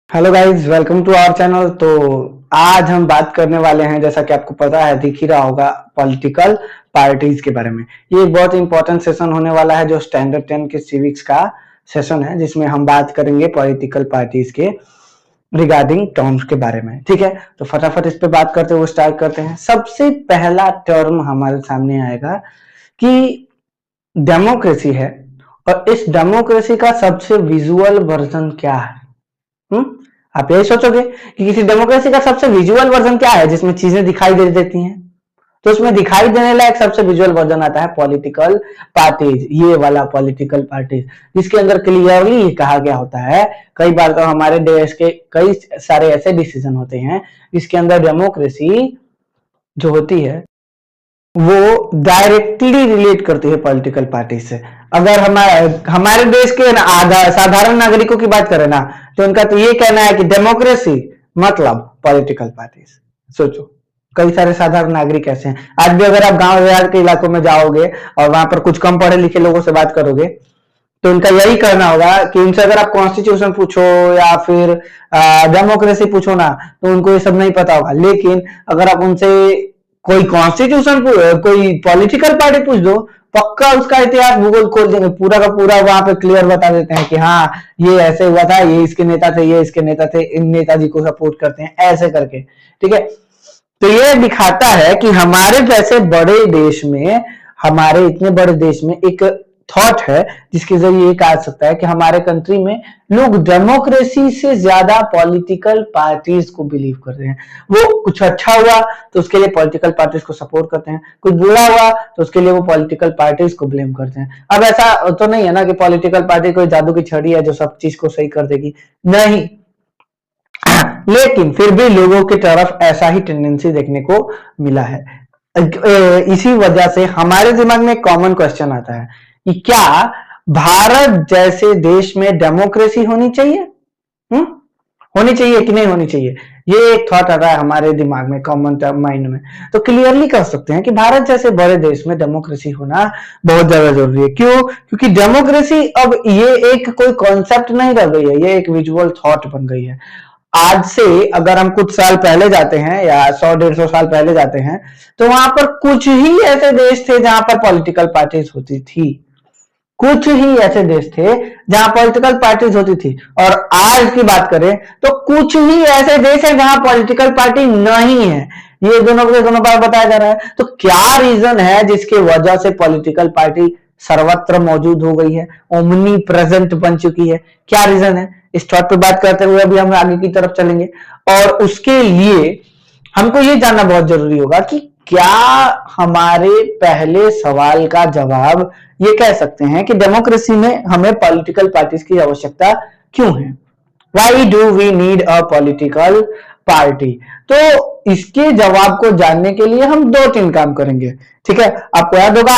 Hello guys, welcome to our channel. तो आज हम बात करने वाले हैं, जैसा कि आपको पता है, दिख ही रहा होगा, पॉलिटिकल पार्टीज के बारे में। ये एक बहुत इंपॉर्टेंट सेशन होने वाला है, जो स्टैंडर्ड 10 के सिविक्स का सेशन है, जिसमें हम बात करेंगे पॉलिटिकल पार्टीज के रिगार्डिंग टर्म्स के बारे में। ठीक है, तो फटाफट इस पे बात करते हुए स्टार्ट करते हैं। सबसे पहला टर्म हमारे सामने आएगा कि डेमोक्रेसी है, और इस डेमोक्रेसी का सबसे विजुअल वर्जन क्या है। आप यही सोचोगे कि किसी डेमोक्रेसी का सबसे विजुअल वर्जन क्या है, जिसमें चीजें दिखाई दे देती हैं। तो उसमें दिखाई देने लायक सबसे विजुअल वर्जन आता है पॉलिटिकल पार्टीज, ये वाला पॉलिटिकल पार्टीज, जिसके अंदर क्लियरली ये कहा गया होता है। कई बार तो हमारे देश के कई सारे ऐसे डिसीजन होते हैं जिसके अंदर डेमोक्रेसी जो होती है वो डायरेक्टली रिलेट करती है पॉलिटिकल पार्टी से। अगर हमारे देश के साधारण नागरिकों की बात करें ना, तो उनका तो ये कहना है कि डेमोक्रेसी मतलब पॉलिटिकल पार्टीज। सोचो, कई सारे साधारण नागरिक ऐसे हैं। आज भी अगर आप गांव देहात के इलाकों में जाओगे और वहां पर कुछ कम पढ़े लिखे लोगों से बात करोगे, तो उनका यही कहना होगा कि उनसे अगर आप कॉन्स्टिट्यूशन पूछो या फिर डेमोक्रेसी पूछो ना, तो उनको ये सब नहीं पता होगा। लेकिन अगर आप उनसे कोई कॉन्स्टिट्यूशन कोई पॉलिटिकल पार्टी पूछ दो, पक्का उसका इतिहास भूगोल खोल देंगे, पूरा का पूरा वहां पे क्लियर बता देते हैं कि हाँ, ये ऐसे हुआ था, ये इसके नेता थे, ये इसके नेता थे, इन नेताजी को सपोर्ट करते हैं, ऐसे करके। ठीक है, तो ये दिखाता है कि हमारे जैसे बड़े देश में, हमारे इतने बड़े देश में एक थॉट है जिसके जरिए ये कहा सकता है कि हमारे कंट्री में लोग डेमोक्रेसी से ज्यादा पॉलिटिकल पार्टीज को बिलीव कर रहे हैं। वो कुछ अच्छा हुआ तो उसके लिए पॉलिटिकल पार्टीज को सपोर्ट करते हैं, कुछ बुरा हुआ तो उसके लिए वो पॉलिटिकल पार्टीज को ब्लेम करते हैं। अब ऐसा तो नहीं है ना कि पॉलिटिकल पार्टी कोई जादू की छड़ी है जो सब चीज को सही कर देगी, नहीं। लेकिन फिर भी लोगों की तरफ ऐसा ही टेंडेंसी देखने को मिला है। इसी वजह से हमारे दिमाग में एक कॉमन क्वेश्चन आता है कि क्या भारत जैसे देश में डेमोक्रेसी होनी चाहिए? होनी चाहिए कि नहीं होनी चाहिए? ये एक थॉट आता है हमारे दिमाग में, कॉमन माइंड में। तो क्लियरली कह सकते हैं कि भारत जैसे बड़े देश में डेमोक्रेसी होना बहुत ज्यादा जरूरी है। क्यों? क्योंकि डेमोक्रेसी अब ये एक कोई कॉन्सेप्ट नहीं रह गई है, ये एक विजुअल थॉट बन गई है। आज से अगर हम कुछ साल पहले जाते हैं या 100-150 साल पहले जाते हैं, तो वहां पर कुछ ही ऐसे देश थे जहां पर पॉलिटिकल पार्टीज होती थी। कुछ ही ऐसे देश थे जहां पॉलिटिकल पार्टीज होती थी। और आज की बात करें तो कुछ ही ऐसे देश हैं जहां पॉलिटिकल पार्टी नहीं है। ये दोनों के दोनों बार बताया जा रहा है। तो क्या रीजन है जिसकी वजह से पॉलिटिकल पार्टी सर्वत्र मौजूद हो गई है, ओमनी प्रेजेंट बन चुकी है? क्या रीजन है? इस थॉट पे बात करते हुए अभी हम आगे की तरफ चलेंगे, और उसके लिए हमको ये जानना बहुत जरूरी होगा कि क्या हमारे पहले सवाल का जवाब ये कह सकते हैं कि डेमोक्रेसी में हमें पॉलिटिकल पार्टीज की आवश्यकता क्यों है? Why do we need a political party? तो इसके जवाब को जानने के लिए हम 2-3 काम करेंगे। ठीक है, आपको याद होगा,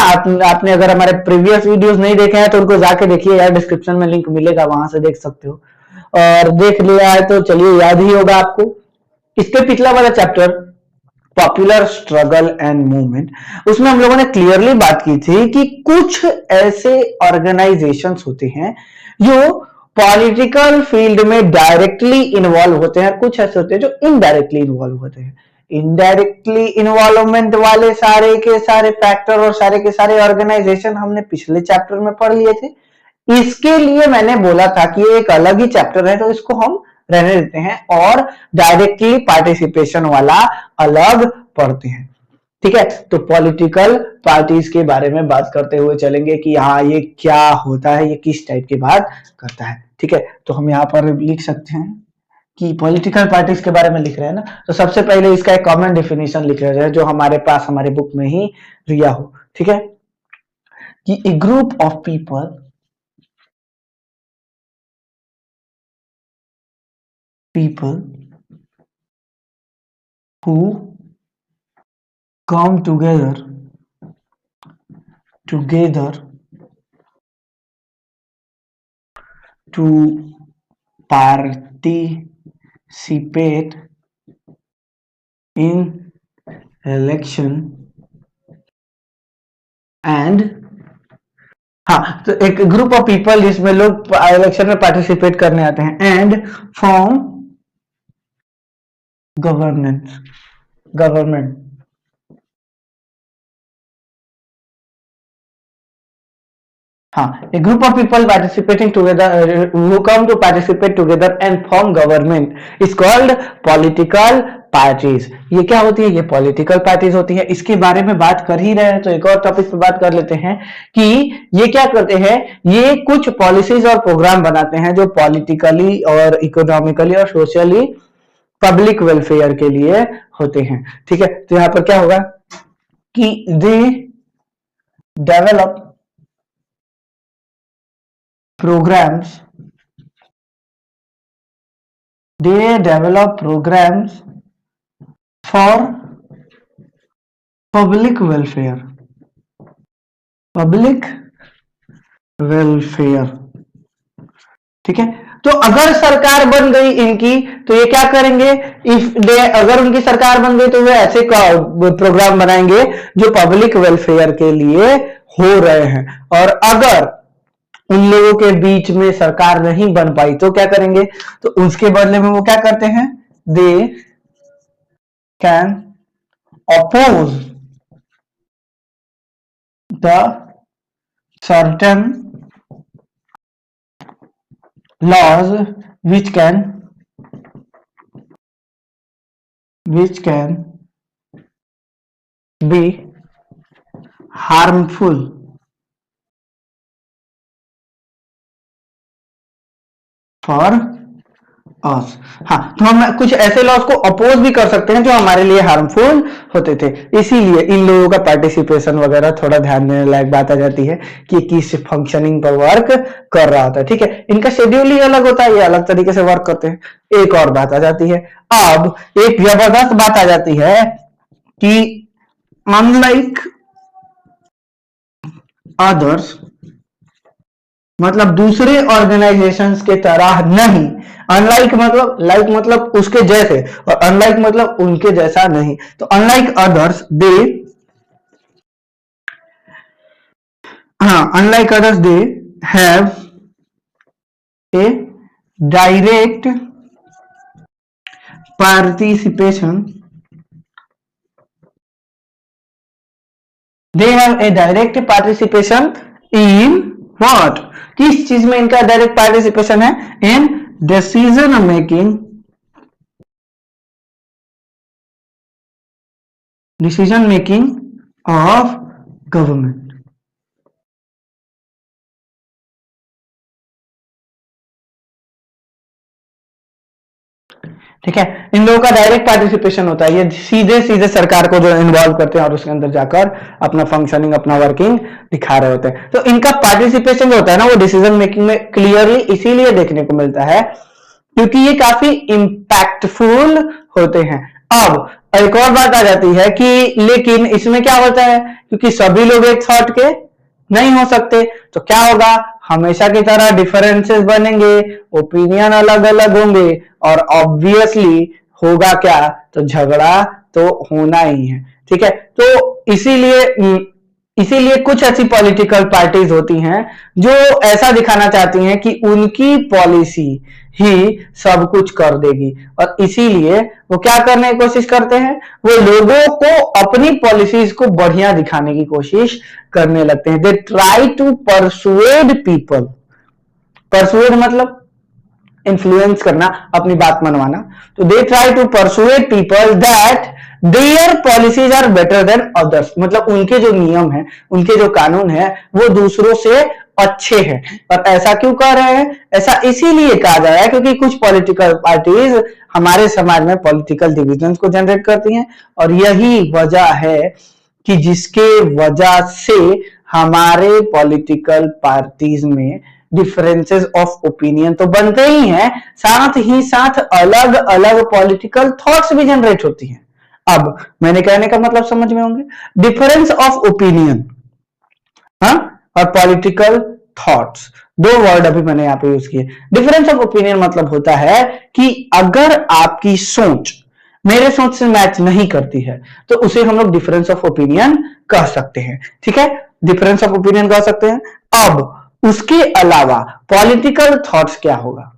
आपने अगर हमारे प्रीवियस वीडियोस नहीं देखे हैं तो उनको जाके देखिए यार, डिस्क्रिप्शन में लिंक मिलेगा, वहां से देख सकते हो। और देख लिया है तो चलिए, याद ही होगा आपको। इसके पिछला वाला chapter, popular struggle and movement, उसमें हम लोगों ने क्लियरली बात की थी कि कुछ ऐसे ऑर्गेनाइजेशंस होते हैं जो पॉलिटिकल फील्ड में डायरेक्टली इन्वॉल्व होते हैं, कुछ ऐसे होते हैं जो इनडायरेक्टली इन्वॉल्व होते हैं। इनडायरेक्टली इन्वॉल्वमेंट वाले सारे के सारे फैक्टर और सारे के सारे ऑर्गेनाइजेशन हमने पिछले चैप्टर में पढ़ लिए थे। इसके लिए मैंने बोला था कि ये एक अलग ही चैप्टर है, तो इसको हम रहने देते हैं और डायरेक्टली पार्टिसिपेशन वाला अलग पढ़ते हैं। ठीक है, तो पॉलिटिकल पार्टीज के बारे में बात करते हुए चलेंगे कि हाँ, ये क्या होता है, ये किस टाइप की बात करता है। ठीक है, तो हम यहाँ पर लिख सकते हैं कि पॉलिटिकल पार्टीज के बारे में लिख रहे हैं ना, तो सबसे पहले इसका एक कॉमन डेफिनेशन लिख रहे हैं जो हमारे पास हमारे बुक में ही दिया हो। ठीक है, कि a group of people who come together to participate in election and, हाँ, तो एक ग्रुप ऑफ पीपल जिसमें लोग इलेक्शन में पार्टिसिपेट करने आते हैं, एंड फॉर्म गवर्नेंस, गवर्नमेंट। हाँ, a group of people participating together who come to participate together and form government is called political parties। ये क्या होती है? ये पॉलिटिकल पार्टीज होती है। इसके बारे में बात कर ही रहे हैं तो एक और टॉपिक पे बात कर लेते हैं कि ये क्या करते हैं। ये कुछ पॉलिसीज और प्रोग्राम बनाते हैं जो पॉलिटिकली और इकोनॉमिकली और सोशली पब्लिक वेलफेयर के लिए होते हैं। ठीक है, तो यहां पर क्या होगा कि they develop programs, they develop programs for public welfare, public welfare। ठीक है, तो अगर सरकार बन गई इनकी तो ये क्या करेंगे? इफ दे अगर उनकी सरकार बन गई तो वे ऐसे प्रोग्राम बनाएंगे जो पब्लिक वेलफेयर के लिए हो रहे हैं। और अगर उन लोगों के बीच में सरकार नहीं बन पाई तो क्या करेंगे? तो उसके बदले में वो क्या करते हैं? They can oppose the certain laws which can be harmful for us. हाँ, तो हम कुछ ऐसे लॉज को अपोज भी कर सकते हैं जो हमारे लिए हार्मफुल होते थे। इसीलिए इन लोगों का पार्टिसिपेशन वगैरह थोड़ा ध्यान देने लायक बात आ जाती है कि किस फंक्शनिंग पर वर्क कर रहा होता है। ठीक है, इनका शेड्यूल ही अलग होता है, ये अलग तरीके से वर्क करते हैं। एक और बात आ जाती है, अब एक जबरदस्त बात आ जाती है कि अनलाइक अदर्स, मतलब दूसरे ऑर्गेनाइजेशंस के तरह नहीं। अनलाइक मतलब लाइक मतलब उसके जैसे, और अनलाइक मतलब उनके जैसा नहीं। तो unlike others they, unlike others they have a direct participation, they have a direct participation in what? किस चीज में इनका डायरेक्ट पार्टिसिपेशन है? In decision making, decision making of government. ठीक है, इन लोगों का डायरेक्ट पार्टिसिपेशन होता है, ये सीधे सीधे सरकार को जो इन्वॉल्व करते हैं और उसके अंदर जाकर अपना फंक्शनिंग, अपना वर्किंग दिखा रहे होते हैं। तो इनका पार्टिसिपेशन जो होता है ना, वो डिसीजन मेकिंग में क्लियरली इसीलिए देखने को मिलता है क्योंकि ये काफी इंपैक्टफुल होते हैं। अब एक और बात आ जाती है कि लेकिन इसमें क्या होता है, क्योंकि सभी लोग एक थॉट के नहीं हो सकते, तो क्या होगा? हमेशा की तरह डिफरेंसेस बनेंगे, ओपिनियन अलग अलग होंगे और ऑब्वियसली होगा क्या? तो झगड़ा तो होना ही है। ठीक है, तो इसीलिए कुछ ऐसी पॉलिटिकल पार्टीज होती हैं जो ऐसा दिखाना चाहती हैं कि उनकी पॉलिसी ही सब कुछ कर देगी, और इसीलिए वो क्या करने की कोशिश करते हैं? वो लोगों को अपनी पॉलिसीज को बढ़िया दिखाने की कोशिश करने लगते हैं। They try to persuade people, persuade मतलब इन्फ्लुएंस करना, अपनी बात मनवाना। तो they try to persuade people that their policies are better than others, मतलब उनके जो नियम है, उनके जो कानून है वो दूसरों से अच्छे हैं। और ऐसा क्यों कह रहे हैं? ऐसा इसीलिए कहा जा रहा है क्योंकि कुछ पॉलिटिकल पार्टीज हमारे समाज में पॉलिटिकल डिविजन को जनरेट करती हैं, और यही वजह है कि जिसके वजह से हमारे पॉलिटिकल पार्टीज में डिफरेंसेस ऑफ ओपिनियन तो बनते ही हैं, साथ ही साथ अलग अलग पॉलिटिकल थॉट्स भी जनरेट होती हैं। अब मैंने कहने का मतलब समझ में होंगे, डिफरेंस ऑफ ओपिनियन और पॉलिटिकल थॉट्स, दो वर्ड अभी मैंने यहां पे यूज किए। डिफरेंस ऑफ ओपिनियन मतलब होता है कि अगर आपकी सोच मेरे सोच से मैच नहीं करती है तो उसे हम लोग डिफरेंस ऑफ ओपिनियन कह सकते हैं। ठीक है, डिफरेंस ऑफ ओपिनियन कह सकते हैं। अब उसके अलावा पॉलिटिकल थॉट्स क्या होगा?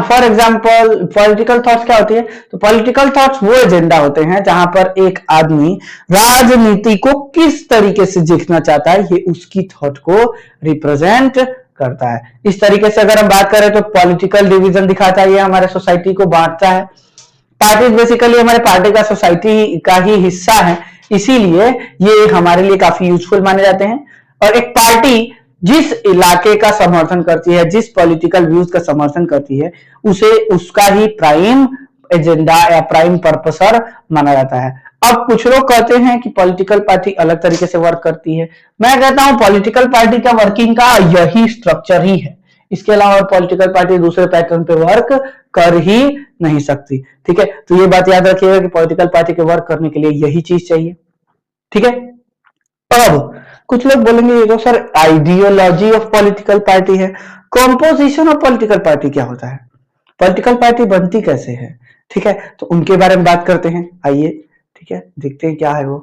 फॉर एग्जाम्पल पॉलिटिकल थॉट्स क्या होती है? तो पॉलिटिकल थॉट्स वो एजेंडा होते हैं जहां पर एक आदमी राजनीति को किस तरीके से देखना चाहता है, ये उसकी थॉट को रिप्रेजेंट करता है। इस तरीके से अगर हम बात करें तो पॉलिटिकल डिवीजन दिखाता है, ये हमारे सोसाइटी को बांटता है। पार्टी बेसिकली हमारे पार्टी का सोसाइटी का ही हिस्सा है, इसीलिए ये हमारे लिए काफी यूजफुल माने जाते हैं। और एक पार्टी जिस इलाके का समर्थन करती है, जिस पॉलिटिकल व्यूज का समर्थन करती है, उसे उसका ही प्राइम एजेंडा या प्राइम पर्पसर माना जाता है। अब कुछ लोग कहते हैं कि पॉलिटिकल पार्टी अलग तरीके से वर्क करती है। मैं कहता हूं पॉलिटिकल पार्टी का वर्किंग का यही स्ट्रक्चर ही है, इसके अलावा पॉलिटिकल पार्टी दूसरे पैटर्न पे वर्क कर ही नहीं सकती। ठीक है, तो ये बात याद रखिएगा कि पॉलिटिकल पार्टी के वर्क करने के लिए यही चीज चाहिए। ठीक है, अब कुछ लोग बोलेंगे ये तो sir ideology of political party है, कॉम्पोजिशन ऑफ पॉलिटिकल पार्टी क्या होता है, पॉलिटिकल पार्टी बनती कैसे है? ठीक है, तो उनके बारे में बात करते हैं, आइए। ठीक है, देखते हैं क्या है वो।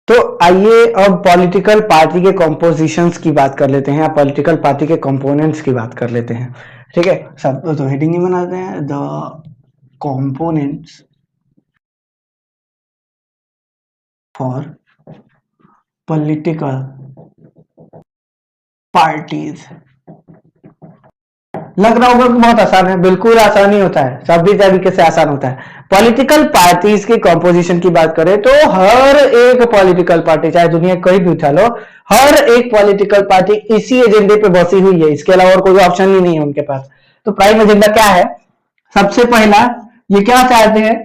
तो आइए अब पॉलिटिकल पार्टी के कॉम्पोजिशंस की बात कर लेते हैं, पॉलिटिकल पार्टी के कंपोनेंट्स की बात कर लेते हैं। ठीक है, सब तो हेडिंग ही बनाते हैं, the components for political parties. लग रहा होगा कि बहुत आसान है, बिल्कुल आसान ही होता है, सभी तरीके से आसान होता है। पॉलिटिकल पार्टीज की कॉम्पोजिशन की बात करें तो हर एक पॉलिटिकल पार्टी, चाहे दुनिया कहीं भी उठा लो, हर एक पॉलिटिकल पार्टी इसी एजेंडे पे बसी हुई है, इसके अलावा और कोई ऑप्शन ही नहीं है उनके पास। तो प्राइम एजेंडा क्या है? सबसे पहला ये क्या चाहते हैं,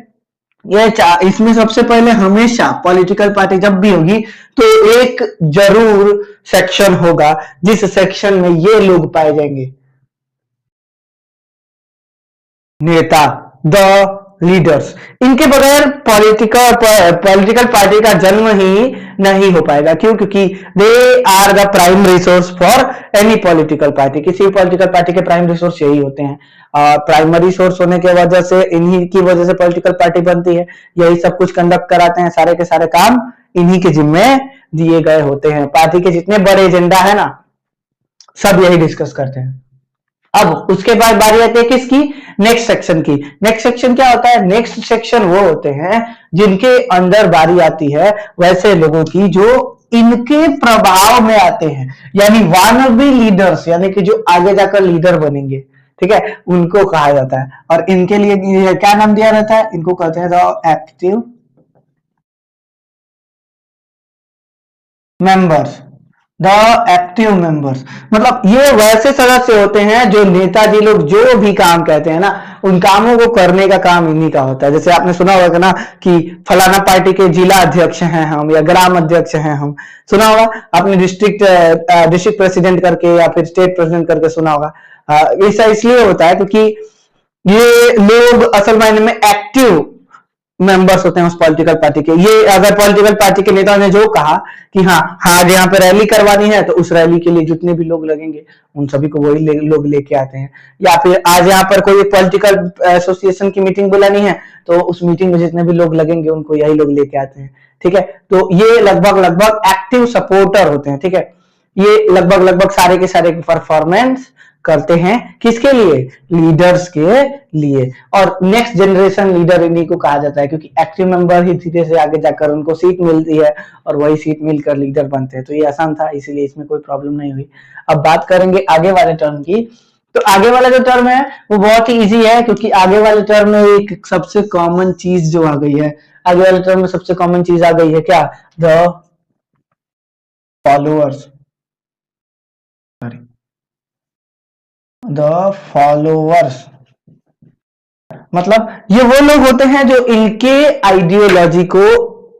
इसमें सबसे पहले हमेशा पॉलिटिकल पार्टी जब भी होगी तो एक जरूर सेक्शन होगा जिस सेक्शन में ये लोग पाए जाएंगे, नेता, द लीडर्स। इनके बगैर पॉलिटिकल पार्टी का जन्म ही नहीं हो पाएगा। क्यों? क्योंकि they are the prime resource for any political party. किसी भी पॉलिटिकल पार्टी के प्राइम रिसोर्स यही होते हैं। प्राइमरी सोर्स होने के वजह से, इन्हीं की वजह से पॉलिटिकल पार्टी बनती है, यही सब कुछ कंडक्ट कराते हैं, सारे के सारे काम इन्हीं के जिम्मे दिए गए होते हैं। पार्टी के जितने बड़े एजेंडा है ना, सब यही डिस्कस करते हैं। अब उसके बाद बारी आती है किसकी? नेक्स्ट सेक्शन की। नेक्स्ट सेक्शन क्या होता है? नेक्स्ट सेक्शन वो होते हैं जिनके अंदर बारी आती है वैसे लोगों की जो इनके प्रभाव में आते हैं, यानी वन बी लीडर्स, यानी कि जो आगे जाकर लीडर बनेंगे। ठीक है, उनको कहा जाता है। और इनके लिए क्या नाम दिया रहता है? इनको कहते हैं the active members, the active members. मतलब ये वैसे सदस्य होते हैं जो नेताजी लोग जो भी काम कहते हैं ना, उन कामों को करने का काम इन्हीं का होता है। जैसे आपने सुना होगा ना कि फलाना पार्टी के जिला अध्यक्ष हैं हम, या ग्राम अध्यक्ष हैं हम, सुना होगा आपने। डिस्ट्रिक्ट प्रेसिडेंट करके या फिर स्टेट प्रेसिडेंट करके सुना होगा। ऐसा इसलिए होता है क्योंकि ये लोग असल मायने में एक्टिव मेंबर्स होते हैं उस पॉलिटिकल पार्टी के। ये अगर पॉलिटिकल पार्टी के नेता ने जो कहा कि हाँ आज यहाँ पे रैली करवानी है, तो उस रैली के लिए जितने भी लोग लगेंगे उन सभी को वही लोग लेके आते हैं। या फिर आज यहाँ पर कोई पॉलिटिकल एसोसिएशन की मीटिंग बुलानी है, तो उस मीटिंग में जितने भी लोग लगेंगे उनको यही लोग लेके आते हैं। ठीक है, तो ये लगभग लगभग एक्टिव सपोर्टर होते हैं। ठीक है, ये लगभग लगभग सारे के सारे परफॉर्मेंस करते हैं किसके लिए? लीडर्स के लिए। और नेक्स्ट जनरेशन लीडर इन्हीं को कहा जाता है, क्योंकि एक्टिव मेंबर ही धीरे से आगे जाकर उनको सीट मिलती है और वही सीट मिलकर लीडर बनते हैं। तो ये आसान था, इसीलिए इसमें कोई प्रॉब्लम नहीं हुई। अब बात करेंगे आगे वाले टर्म की। तो आगे वाला जो टर्म है वो बहुत ही इजी है, क्योंकि आगे वाले टर्म में एक सबसे कॉमन चीज जो आ गई है, आगे वाले टर्म में सबसे कॉमन चीज आ गई है क्या? The followers, the followers. मतलब ये वो लोग होते हैं जो इनके आइडियोलॉजी को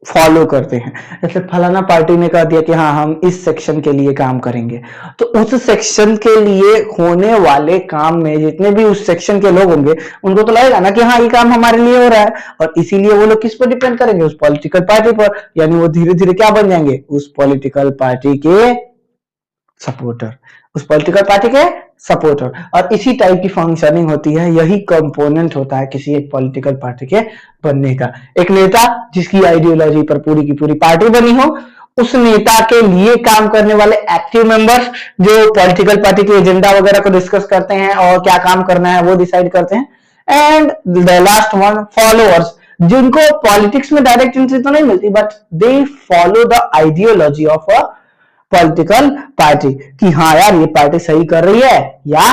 फॉलो करते हैं। जैसे फलाना पार्टी ने कह दिया कि हाँ हम इस सेक्शन के लिए काम करेंगे, तो उस सेक्शन के लिए होने वाले काम में जितने भी उस सेक्शन के लोग होंगे उनको तो लगेगा ना कि हाँ ये काम हमारे लिए हो रहा है, और इसीलिए वो लोग किस पर डिपेंड करेंगे? उस पॉलिटिकल पार्टी पर। यानी वो धीरे धीरे क्या बन जाएंगे? उस पॉलिटिकल पार्टी के सपोर्टर, उस पॉलिटिकल पार्टी के सपोर्टर। और इसी टाइप की फंक्शनिंग होती है, यही कंपोनेंट होता है किसी एक पॉलिटिकल पार्टी के बनने का। एक नेता जिसकी आइडियोलॉजी पर पूरी की पूरी पार्टी बनी हो, उस नेता के लिए काम करने वाले एक्टिव मेंबर्स जो पॉलिटिकल पार्टी के एजेंडा वगैरह को डिस्कस करते हैं और क्या काम करना है वो डिसाइड करते हैं। And the last one followers, जिनको पॉलिटिक्स में डायरेक्ट एंट्री तो नहीं मिलती but they follow the ideology of a political party कि हाँ यार ये पार्टी सही कर रही है या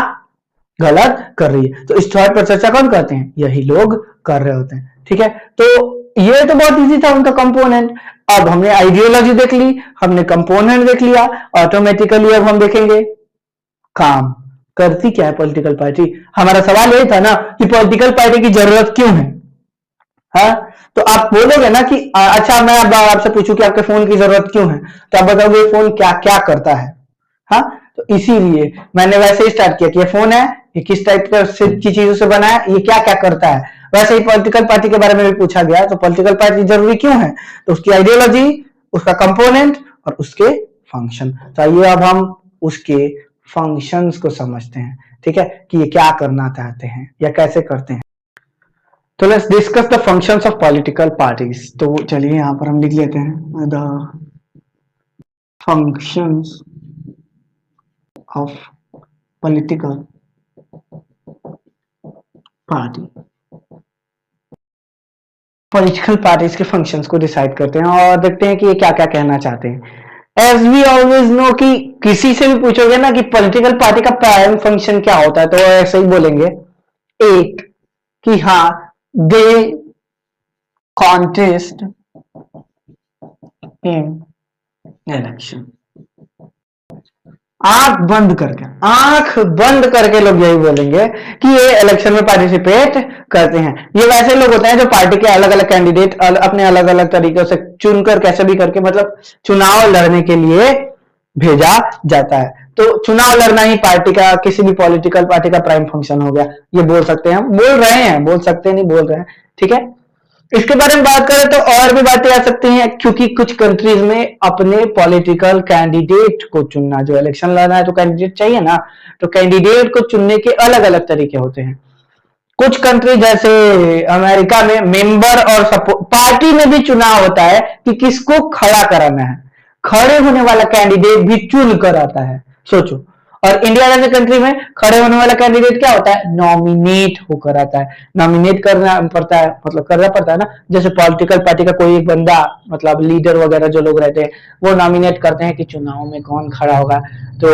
गलत कर रही है। तो इस थॉट पर चर्चा कौन करते हैं? यही लोग कर रहे होते हैं। ठीक है, तो ये तो बहुत इजी था उनका कंपोनेंट। अब हमने आइडियोलॉजी देख ली, हमने कंपोनेंट देख लिया, ऑटोमेटिकली अब हम देखेंगे काम करती क्या है पॉलिटिकल पार्टी। हमारा सवाल यही था ना कि पॉलिटिकल पार्टी की जरूरत क्यों है। हाँ, तो आप बोलोगे ना कि अच्छा मैं आपसे पूछूं कि आपके फोन की जरूरत क्यों है, तो आप बताओगे फोन क्या क्या करता है। हाँ, तो इसीलिए मैंने वैसे ही स्टार्ट किया कि ये फोन है, ये किस टाइप की चीजों से बना है, ये क्या क्या करता है। वैसे ही पॉलिटिकल पार्टी के बारे में भी पूछा गया, तो पॉलिटिकल पार्टी जरूरी क्यों है, तो उसकी आइडियोलॉजी, उसका कंपोनेंट और उसके फंक्शन। तो आइए अब हम उसके फंक्शंस को समझते हैं। ठीक है, कि ये क्या करना चाहते हैं या कैसे करते हैं। तो let's discuss the functions of political parties. तो चलिए यहां पर हम लिख लेते हैं the functions of political party. Political parties के फंक्शंस को डिसाइड करते हैं और देखते हैं कि ये क्या क्या कहना चाहते हैं। एज वी ऑलवेज नो कि किसी से भी पूछोगे ना कि पॉलिटिकल पार्टी का प्राइम फंक्शन क्या होता है, तो ऐसे ही बोलेंगे एक कि हाँ दे कॉन्टेस्ट इन इलेक्शन। आंख बंद करके लोग यही बोलेंगे कि ये इलेक्शन में पार्टिसिपेट करते हैं। ये वैसे लोग होते हैं जो पार्टी के अलग अलग कैंडिडेट अपने अलग अलग तरीकों से चुनकर कैसे भी करके मतलब चुनाव लड़ने के लिए भेजा जाता है। तो चुनाव लड़ना ही पार्टी का, किसी भी पॉलिटिकल पार्टी का प्राइम फंक्शन हो गया, ये बोल सकते हैं, बोल रहे हैं, बोल सकते नहीं बोल रहे हैं। ठीक है, इसके बारे में बात करें तो और भी बातें आ सकती हैं, क्योंकि कुछ कंट्रीज में अपने पॉलिटिकल कैंडिडेट को चुनना, जो इलेक्शन लड़ना है तो कैंडिडेट चाहिए ना, तो कैंडिडेट को चुनने के अलग अलग तरीके होते हैं। कुछ कंट्री जैसे अमेरिका में मेंबर और पार्टी में भी चुनाव होता है कि किसको खड़ा कराना है, खड़े होने वाला कैंडिडेट भी चुन कर आता है। सोचो, और इंडिया जैसे कंट्री में खड़े होने वाला कैंडिडेट क्या होता है? नॉमिनेट होकर आता है। नॉमिनेट करना पड़ता है, मतलब करना पड़ता है ना। जैसे पॉलिटिकल पार्टी का कोई एक बंदा, मतलब लीडर वगैरह जो लोग रहते हैं, वो नॉमिनेट करते हैं कि चुनाव में कौन खड़ा होगा। तो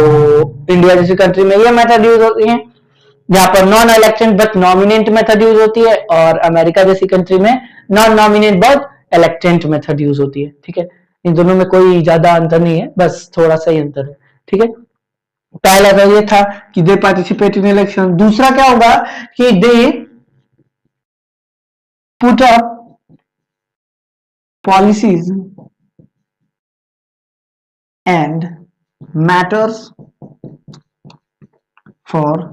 इंडिया जैसी कंट्री में ये मेथड यूज होती है, जहां पर non elected but nominate method use होती है, और अमेरिका जैसी कंट्री में non nominate but elected method use होती है। ठीक है, इन दोनों में कोई ज्यादा अंतर नहीं है, बस थोड़ा सा ही अंतर है। ठीक है, पहला तो ये था कि दे पार्टिसिपेट इन इलेक्शन। दूसरा क्या होगा कि they put up policies and matters for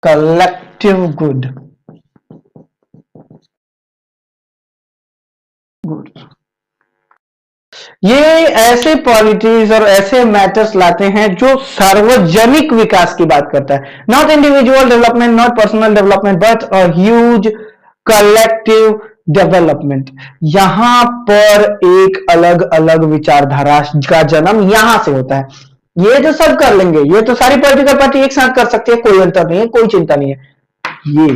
collective good. ये ऐसे पॉलिटीज और ऐसे मैटर्स लाते हैं जो सार्वजनिक विकास की बात करता है, not individual development, not personal development, but a huge collective development. यहां पर एक अलग अलग विचारधारा का जन्म यहां से होता है। ये जो सब कर लेंगे, ये तो सारी पॉलिटिकल पार्टी एक साथ कर सकती है, कोई अंतर नहीं है, कोई चिंता नहीं है। ये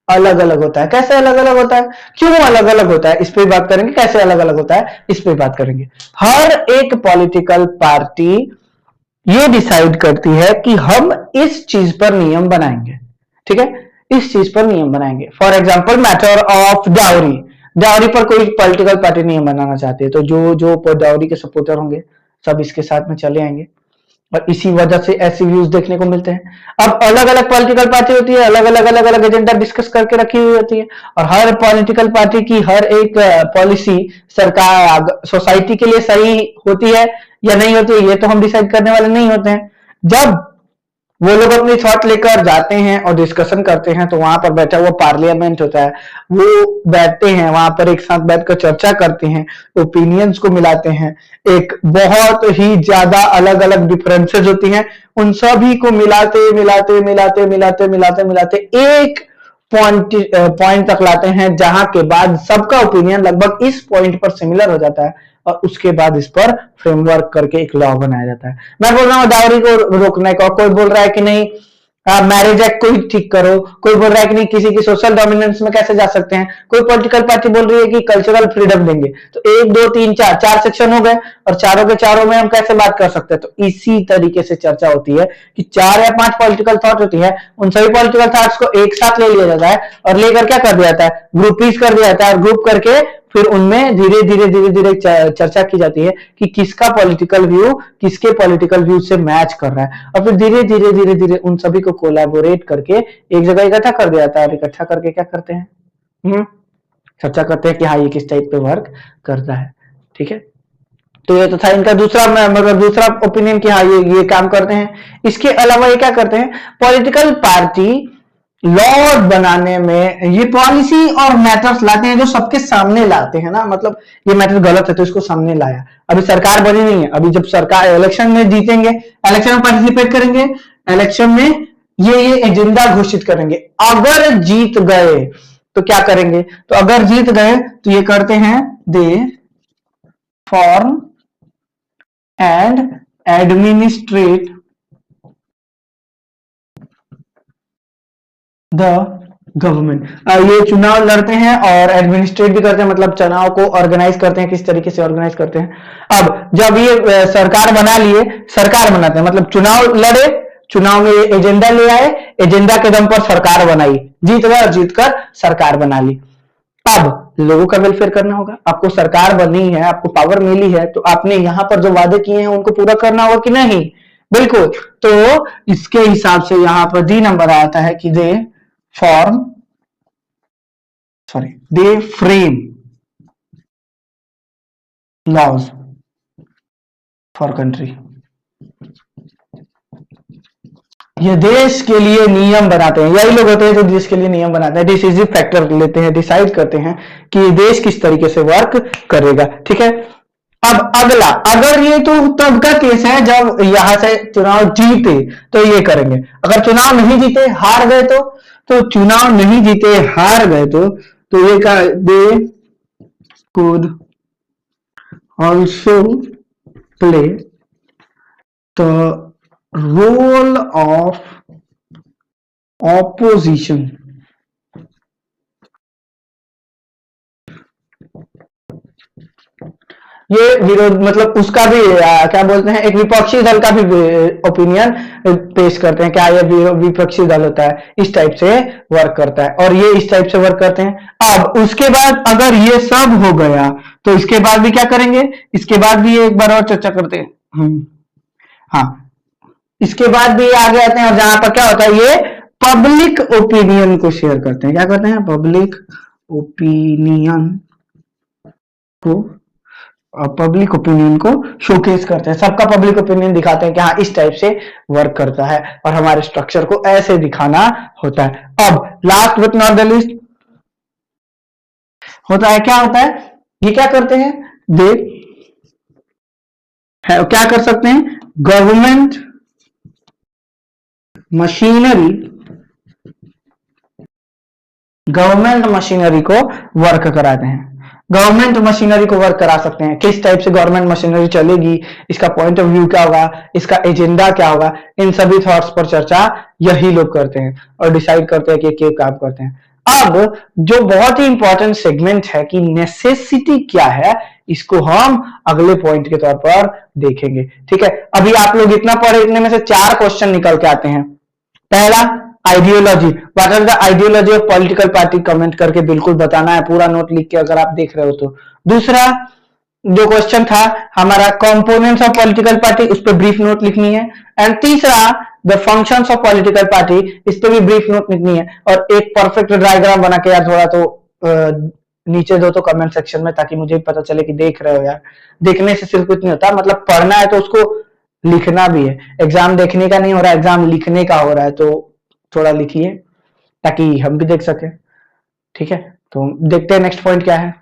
अलग अलग होता है। कैसे अलग अलग होता है, क्यों अलग अलग होता है, इस पे बात करेंगे। कैसे अलग अलग होता है इस पे बात करेंगे। हर एक पॉलिटिकल पार्टी ये डिसाइड करती है कि हम इस चीज पर नियम बनाएंगे। ठीक है, इस चीज पर नियम बनाएंगे। For example matter of dowry, dowry पर कोई पॉलिटिकल पार्टी नियम बनाना चाहती है, तो जो जो डाउरी के सपोर्टर होंगे सब इसके साथ में चले आएंगे, और इसी वजह से ऐसे व्यूज देखने को मिलते हैं। अब अलग अलग पॉलिटिकल पार्टी होती है, अलग अलग एजेंडा डिस्कस करके रखी हुई होती है, और हर पॉलिटिकल पार्टी की हर एक पॉलिसी सरकार सोसाइटी के लिए सही होती है या नहीं होती है, ये तो हम डिसाइड करने वाले नहीं होते हैं। जब वो लोग अपनी थॉट लेकर जाते हैं और डिस्कशन करते हैं, तो वहां पर बैठा हुआ पार्लियामेंट होता है, वो बैठते हैं वहां पर, एक साथ बैठकर चर्चा करते हैं, ओपिनियंस को मिलाते हैं। एक बहुत ही ज्यादा अलग अलग डिफरेंसेस होती हैं, उन सभी को मिलाते मिलाते मिलाते मिलाते मिलाते मिलाते एक पॉइंट तक लाते हैं, जहां के बाद सबका ओपिनियन लगभग इस पॉइंट पर सिमिलर हो जाता है, और उसके बाद इस पर फ्रेमवर्क करके एक लॉ बनाया जाता है। मैं बोल रहा हूँ डाउरी को रोकने का, कोई बोल रहा है कि नहीं मैरिज एक्ट को ही ठीक करो, कोई बोल रहा है कि नहीं किसी की सोशल डोमिनेंस में कैसे जा सकते हैं, कोई पॉलिटिकल पार्टी बोल रही है कि कल्चरल फ्रीडम देंगे। तो 1 2 3 4 4 सेक्शन हो गए और चारों के चारों में हम कैसे बात कर सकते हैं। तो इसी तरीके से चर्चा होती है कि 4 या 5 पॉलिटिकल थॉट होती है, उन सभी पॉलिटिकल थॉट्स को एक साथ ले लिया जाता है और लेकर क्या कर दिया जाता है, ग्रुपीज कर दिया जाता है और ग्रुप करके फिर उनमें धीरे धीरे चर्चा की जाती है कि किसका पॉलिटिकल व्यू किसके पॉलिटिकल व्यू से मैच कर रहा है और फिर धीरे धीरे उन सभी को कोलैबोरेट करके एक जगह इकट्ठा कर दिया जाता है। और इकट्ठा करके क्या करते हैं, चर्चा करते हैं कि हाँ ये किस टाइप पे वर्क करता है। ठीक है, तो ये तो था इनका दूसरा मतलब दूसरा ओपिनियन कि हाँ ये काम करते हैं। इसके अलावा ये क्या करते हैं, पॉलिटिकल पार्टी लॉ बनाने में ये पॉलिसी और मैटर्स लाते हैं जो सबके सामने लाते हैं ना, मतलब ये मैटर गलत है तो इसको सामने लाया। अभी सरकार बनी नहीं है, अभी जब सरकार इलेक्शन में जीतेंगे, इलेक्शन में पार्टिसिपेट करेंगे, इलेक्शन में ये एजेंडा घोषित करेंगे। अगर जीत गए तो क्या करेंगे, तो अगर जीत गए तो ये करते हैं they form and administrate the government. ये चुनाव लड़ते हैं और एडमिनिस्ट्रेट भी करते हैं, मतलब चुनाव को ऑर्गेनाइज करते हैं, किस तरीके से ऑर्गेनाइज करते हैं। अब जब ये सरकार बना लिए, सरकार बनाते हैं मतलब चुनाव लड़े, चुनाव में एजेंडा ले आए, एजेंडा के दम पर सरकार बनाई, जीत गए और जीतकर सरकार बना ली। अब लोगों का वेलफेयर करना होगा, आपको सरकार बनी है, आपको पावर मिली है, तो आपने यहां पर जो वादे किए हैं उनको पूरा करना होगा कि नहीं, बिल्कुल। तो इसके हिसाब से यहां पर डी नंबर आता है कि दे फ्रेम लॉज फॉर कंट्री। ये देश के लिए नियम बनाते हैं, यही लोग होते हैं जो देश के लिए नियम बनाते हैं, डिसीजिव फैक्टर लेते हैं, डिसाइड करते हैं कि देश किस तरीके से वर्क करेगा। ठीक है, अब अगला, अगर ये तो तब का केस है जब यहां से चुनाव जीते तो ये करेंगे, अगर चुनाव नहीं जीते हार गए तो चुनाव नहीं जीते हार गए तो ये का they could also play the role of opposition. ये विरोध मतलब उसका भी क्या बोलते हैं, एक विपक्षी दल का भी ओपिनियन पेश करते हैं, क्या ये विपक्षी दल होता है इस टाइप से वर्क करता है और ये इस टाइप से वर्क करते हैं। अब उसके बाद अगर ये सब हो गया तो इसके बाद भी क्या करेंगे, इसके बाद भी एक बार और चर्चा करते हैं। हाँ, इसके बाद भी आगे आते हैं और जहां पर क्या होता है, ये पब्लिक ओपिनियन को शेयर करते हैं, क्या करते हैं, पब्लिक ओपिनियन को शोकेस करते हैं, सबका पब्लिक ओपिनियन दिखाते हैं कि हाँ इस टाइप से वर्क करता है और हमारे स्ट्रक्चर को ऐसे दिखाना होता है। अब last but not the list होता है, क्या होता है, ये क्या करते हैं, दे क्या कर सकते हैं, गवर्नमेंट मशीनरी को वर्क कराते हैं। गवर्नमेंट मशीनरी को वर्क करा सकते हैं, किस टाइप से गवर्नमेंट मशीनरी चलेगी, इसका पॉइंट ऑफ व्यू क्या होगा, इसका एजेंडा क्या होगा, इन सभी थॉट्स पर चर्चा यही लोग करते हैं और डिसाइड करते हैं कि क्या काम करते हैं। अब जो बहुत ही इंपॉर्टेंट सेगमेंट है कि नेसेसिटी क्या है, इसको हम अगले पॉइंट के तौर पर देखेंगे। ठीक है, अभी आप लोग इतना पढ़े, इतने में से 4 क्वेश्चन निकल के आते हैं। पहला, ideology, what are the ideology of political party, comment करके बिल्कुल बताना है, पूरा नोट लिख के अगर आप देख रहे हो तो। दूसरा जो क्वेश्चन था हमारा, कंपोनेंट्स ऑफ पॉलिटिकल पार्टी, उस पर ब्रीफ नोट लिखनी है। एंड तीसरा, the functions of political party, इस पर भी ब्रीफ नोट लिखनी है और एक परफेक्ट डायग्राम बना के यार थोड़ा तो नीचे दो तो कमेंट सेक्शन में, ताकि मुझे पता चले कि देख रहे हो यार। देखने से सिर्फ कुछ नहीं होता, मतलब पढ़ना है तो उसको लिखना भी है, एग्जाम देखने का नहीं हो रहा, एग्जाम लिखने का हो रहा है, तो थोड़ा लिखिए ताकि हम भी देख सके। ठीक है, तो देखते हैं नेक्स्ट पॉइंट क्या है।